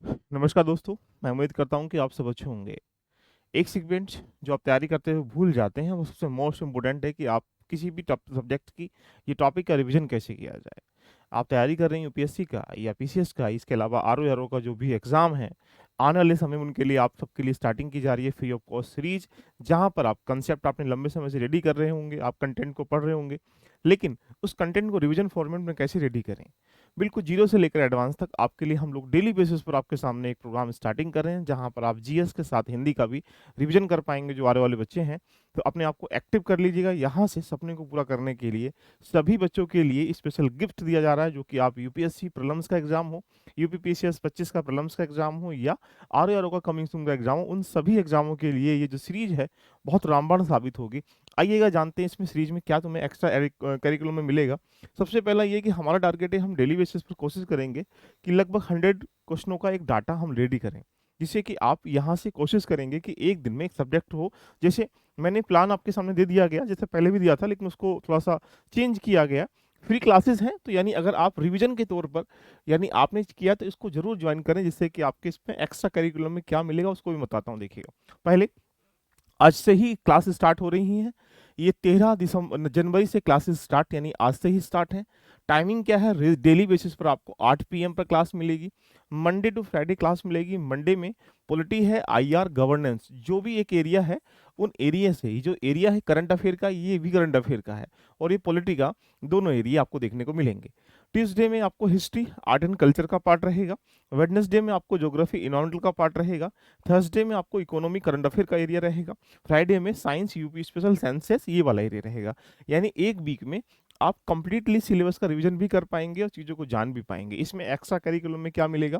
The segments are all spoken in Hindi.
नमस्कार दोस्तों, मैं उम्मीद करता हूँ कि आप सब अच्छे होंगे। एक सीक्वेंस जो आप तैयारी करते हुए भूल जाते हैं, वो सबसे मोस्ट इम्पोर्टेंट है कि आप किसी भी सब्जेक्ट की ये टॉपिक का रिवीजन कैसे किया जाए। आप तैयारी कर रहे हैं यूपीएससी का या पीसीएस का, इसके अलावा आरओ आरओ का जो भी एग्जाम है, आने वाले समय में उनके लिए आप सबके लिए स्टार्टिंग की जा रही है फ्री ऑफ कॉस्ट सीरीज, जहाँ पर आप कंसेप्ट आपने लंबे समय से रेडी कर रहे होंगे, आप कंटेंट को पढ़ रहे होंगे, लेकिन उस कंटेंट को रिवीजन फॉर्मेट में कैसे रेडी करें। बिल्कुल जीरो से लेकर एडवांस तक आपके लिए हम लोग डेली बेसिस पर आपके सामने एक प्रोग्राम स्टार्टिंग कर रहे हैं, जहां पर आप जीएस के साथ हिंदी का भी रिवीजन कर पाएंगे। जो आने वाले बच्चे हैं, तो अपने आप को एक्टिव कर लीजिएगा। यहाँ से सपने को पूरा करने के लिए सभी बच्चों के लिए स्पेशल गिफ्ट दिया जा रहा है, जो कि आप यूपीएससी प्रीलिम्स का एग्जाम हो, यूपीपीसीएस 25 का प्रीलिम्स का एग्जाम हो, या आरओ का कमिंग सून का एग्जाम हो, उन सभी एग्जामों के लिए ये जो सीरीज है बहुत रामबाण साबित होगी। आइएगा जानते हैं इसमें सीरीज में क्या तुम्हें एक्स्ट्रा करिकुलम में मिलेगा। सबसे पहला ये कि हमारा टारगेट है, हम डेली बेसिस पर कोशिश करेंगे कि लगभग 100 क्वेश्चनों का एक डाटा हम रेडी करें, जिससे कि आप यहाँ से कोशिश करेंगे कि एक दिन में एक सब्जेक्ट हो। जैसे मैंने प्लान आपके सामने दे दिया गया, जैसे पहले भी दिया था, लेकिन उसको थोड़ा सा चेंज किया गया। फ्री क्लासेस हैं, तो यानी अगर आप रिवीजन के तौर पर यानी आपने किया तो इसको जरूर ज्वाइन करें, जिससे कि आपके इसमें एक्स्ट्रा करिकुलम में क्या मिलेगा उसको भी बताता हूँ। देखिएगा, पहले आज से ही क्लास स्टार्ट हो रही हैं। ये 13 दिसंबर जनवरी से क्लासेस स्टार्ट, यानी आज से ही स्टार्ट है। टाइमिंग क्या है, डेली बेसिस पर आपको 8 पीएम पर क्लास मिलेगी। मंडे टू फ्राइडे क्लास मिलेगी। मंडे में पॉलिटी है, आईआर, गवर्नेंस, जो भी एक एरिया है, उन एरिया से, ये जो एरिया है करंट अफेयर का, ये भी करंट अफेयर का है, और ये पॉलिटी का, दोनों एरिया आपको देखने को मिलेंगे। ट्यूसडे में आपको हिस्ट्री, आर्ट एंड कल्चर का पार्ट रहेगा। वेडनेसडे में आपको ज्योग्राफी, इन्वायरमेंटल का पार्ट रहेगा। थर्सडे में आपको इकोनॉमी, करंट अफेयर का एरिया रहेगा। फ्राइडे में साइंस, यूपी स्पेशल साइंसेस, ये वाला एरिया रहेगा। यानी एक वीक में आप कंप्लीटली सिलेबस का रिवीजन भी कर पाएंगे और चीज़ों को जान भी पाएंगे। इसमें एक्स्ट्रा करिकुलम में क्या मिलेगा,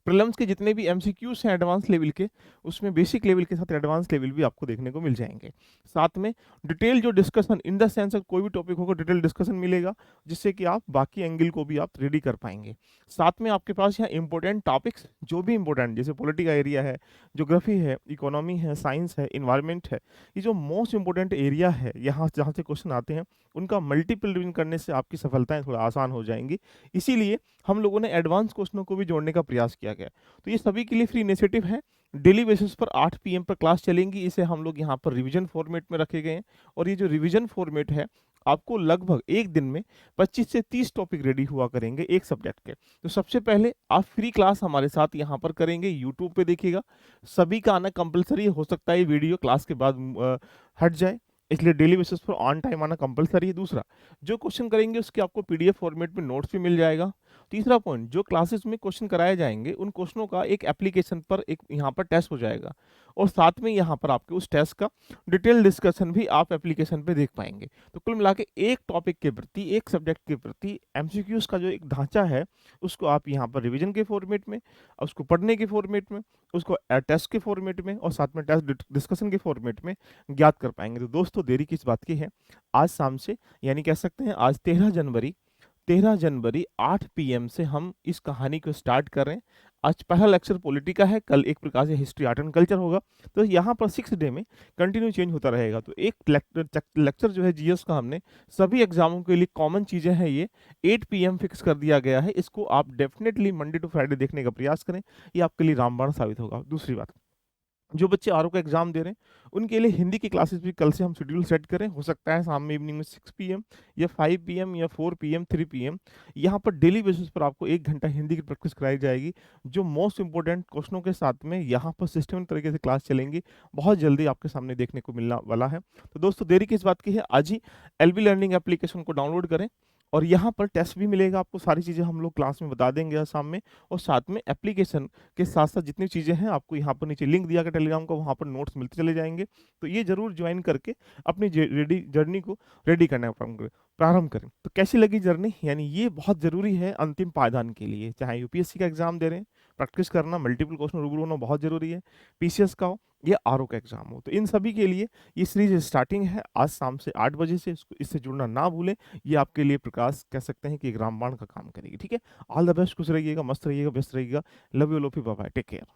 प्रीलिम्स के जितने भी एमसीक्यूज हैं एडवांस लेवल के, उसमें बेसिक लेवल के साथ एडवांस लेवल भी आपको देखने को मिल जाएंगे। साथ में डिटेल जो डिस्कशन, इन द सेंस कोई भी टॉपिक होगा डिटेल डिस्कशन मिलेगा, जिससे कि आप बाकी एंगल को भी आप रेडी कर पाएंगे। साथ में आपके पास यहाँ इंपॉर्टेंट टॉपिक्स जो भी इंपॉर्टेंट, जैसे पॉलिटी का एरिया है, ज्योग्राफी है, इकोनॉमी है, साइंस है, इन्वायरमेंट है, ये जो मोस्ट इंपॉर्टेंट एरिया है, यहाँ जहाँ से क्वेश्चन आते हैं, उनका मल्टीपल रिवीजन करने से आपकी सफलताएं थोड़ा आसान हो जाएंगी। इसीलिए हम लोगों ने एडवांस क्वेश्चनों को भी जोड़ने का प्रयास किया गया। तो ये सभी के लिए फ्री इनिशिएटिव है। डेली बेसिस पर 8 पीएम पर क्लास चलेंगी। इसे हम लोग यहाँ पर रिवीजन फॉर्मेट में रखे गए हैं, और ये जो रिवीजन फॉर्मेट है, आपको लगभग एक दिन में 25 से 30 टॉपिक रेडी हुआ करेंगे एक सब्जेक्ट के। तो सबसे पहले आप फ्री क्लास हमारे साथ यहाँ पर करेंगे, यूट्यूब पे देखिएगा। सभी का आना कंपलसरी, हो सकता है ये वीडियो क्लास के बाद हट जाए, इसलिए डेली बेसिस पर ऑन टाइम आना कंपलसरी है। दूसरा, जो क्वेश्चन करेंगे उसके आपको पीडीएफ फॉर्मेट में नोट्स भी मिल जाएगा। तीसरा पॉइंट, जो क्लासेस में क्वेश्चन कराए जाएंगे, उन क्वेश्चनों का एक एप्लीकेशन पर एक यहाँ पर टेस्ट हो जाएगा, और साथ में यहाँ पर आपके उस टेस्ट का डिटेल डिस्कशन भी आप एप्लीकेशन पे देख पाएंगे। तो कुल मिला के एक टॉपिक के प्रति, एक सब्जेक्ट के प्रति एमसीक्यूज का जो एक ढांचा है, उसको आप यहाँ पर रिवीजन के फॉर्मेट में, उसको पढ़ने के फॉर्मेट में, उसको टेस्ट के फॉर्मेट में, और साथ में टेस्ट डिस्कशन के फॉर्मेट में ज्ञात कर पाएंगे। तो दोस्तों, देरी किस बात की है, आज शाम से, यानी कह सकते हैं आज 13 जनवरी 8 पीएम से हम इस कहानी को स्टार्ट कर रहे हैं। आज पहला लेक्चर पॉलिटी का है, कल एक प्रकार से हिस्ट्री, आर्ट एंड कल्चर होगा। तो यहाँ पर 6 डे में कंटिन्यू चेंज होता रहेगा। तो एक लेक्चर जो है जीएस का, हमने सभी एग्जामों के लिए कॉमन चीजें हैं, ये 8 पीएम फिक्स कर दिया गया है। इसको आप डेफिनेटली मंडे टू फ्राइडे देखने का प्रयास करें, ये आपके लिए रामबाण साबित होगा। दूसरी बात, जो बच्चे आरओ का एग्जाम दे रहे हैं, उनके लिए हिंदी की क्लासेस भी कल से हम शेड्यूल सेट करें। हो सकता है शाम में, इवनिंग में 6 पीएम या 5 पीएम या 4 पीएम, 3 पीएम, यहाँ पर डेली बेसिस पर आपको 1 घंटा हिंदी की प्रैक्टिस कराई जाएगी। जो मोस्ट इंपॉर्टेंट क्वेश्चनों के साथ में यहाँ पर सिस्टमेटिक तरीके से क्लास चलेंगी, बहुत जल्दी आपके सामने देखने को मिलने वाला है। तो दोस्तों, देरी किस बात की है, आज ही एलबी लर्निंग एप्लीकेशन को डाउनलोड करें, और यहाँ पर टेस्ट भी मिलेगा आपको। सारी चीज़ें हम लोग क्लास में बता देंगे आज शाम में, और साथ में एप्लीकेशन के साथ साथ जितनी चीज़ें हैं, आपको यहाँ पर नीचे लिंक दिया गया टेलीग्राम का, वहाँ पर नोट्स मिलते चले जाएंगे। तो ये जरूर ज्वाइन करके अपनी जर्नी को रेडी करना प्रारंभ करें। तो कैसी लगी जर्नी, यानी ये बहुत जरूरी है अंतिम पायदान के लिए। चाहे यूपीएससी का एग्जाम दे रहे हैं, प्रैक्टिस करना, मल्टीपल क्वेश्चन रूबरू होना बहुत जरूरी है। पीसीएस का हो या आरओ का एग्जाम हो, तो इन सभी के लिए ये सीरीज स्टार्टिंग है आज शाम से 8 बजे से। इससे जुड़ना ना भूलें, ये आपके लिए प्रकाश कह सकते हैं कि एक रामबाण का काम करेगी। ठीक है, ऑल द बेस्ट, खुश रहिएगा, मस्त रहिएगा, व्यस्त रहिएगा। Love you lofi, bye bye, take care.